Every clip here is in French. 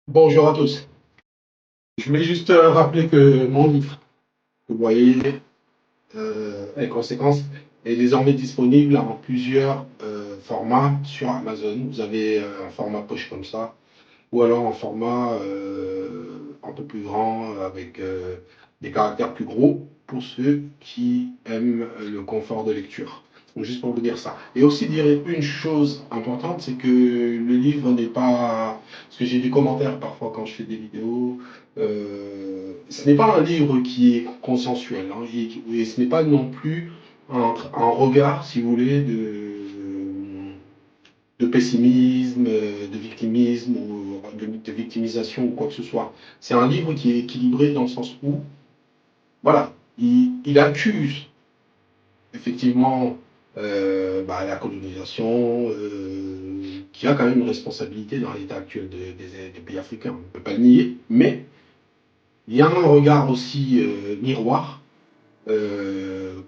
Bonjour à tous. Je voulais juste rappeler que mon livre, que vous voyez, Inconséquences, est désormais disponible en plusieurs formats sur Amazon. Vous avez un format poche comme ça, ou alors un format un peu plus grand avec des caractères plus gros pour ceux qui aiment le confort de lecture. Donc juste pour vous dire ça. Et aussi dire une chose importante, c'est que le livre n'est pas... Parce que j'ai des commentaires parfois quand je fais des vidéos. Ce n'est pas un livre qui est consensuel. Hein, et ce n'est pas non plus un regard, si vous voulez, de pessimisme, de victimisme ou de victimisation ou quoi que ce soit. C'est un livre qui est équilibré dans le sens où, voilà, il accuse effectivement la colonisation, qui a quand même une responsabilité dans l'état actuel des pays africains, on ne peut pas le nier, mais il y a un regard aussi miroir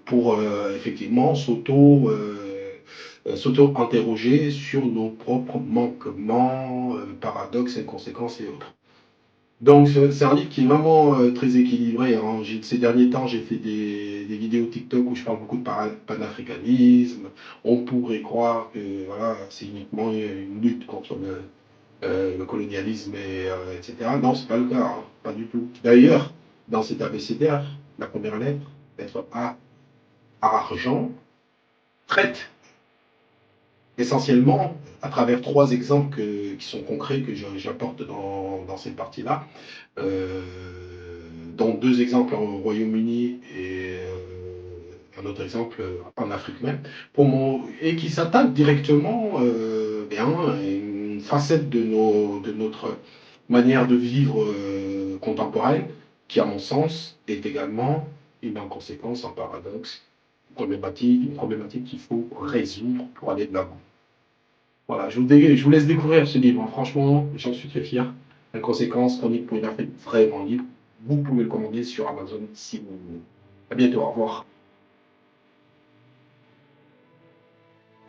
pour effectivement s'auto-interroger sur nos propres manquements, paradoxes, inconséquences et autres. Donc c'est un livre qui est vraiment très équilibré. Hein. Ces derniers temps, j'ai fait des vidéos TikTok où je parle beaucoup de panafricanisme. On pourrait croire que voilà, c'est uniquement une lutte contre le colonialisme, etc. Non, c'est pas le cas, hein. Pas du tout. D'ailleurs, dans cet abécédaire, la première lettre, lettre A, argent, traite essentiellement à travers trois exemples qui sont concrets que j'apporte dans cette partie-là, euh, dont deux exemples au Royaume-Uni et un autre exemple en Afrique même, et qui s'attaquent directement à une facette de notre manière de vivre contemporaine, qui à mon sens est également une inconséquence, un paradoxe, une problématique qu'il faut résoudre pour aller de l'avant. Voilà, je vous laisse découvrir ce livre. Franchement, j'en suis très fier. Inconséquence, chronique pour une Afrique vraiment libre. Vous pouvez le commander sur Amazon si vous voulez. À bientôt, au revoir.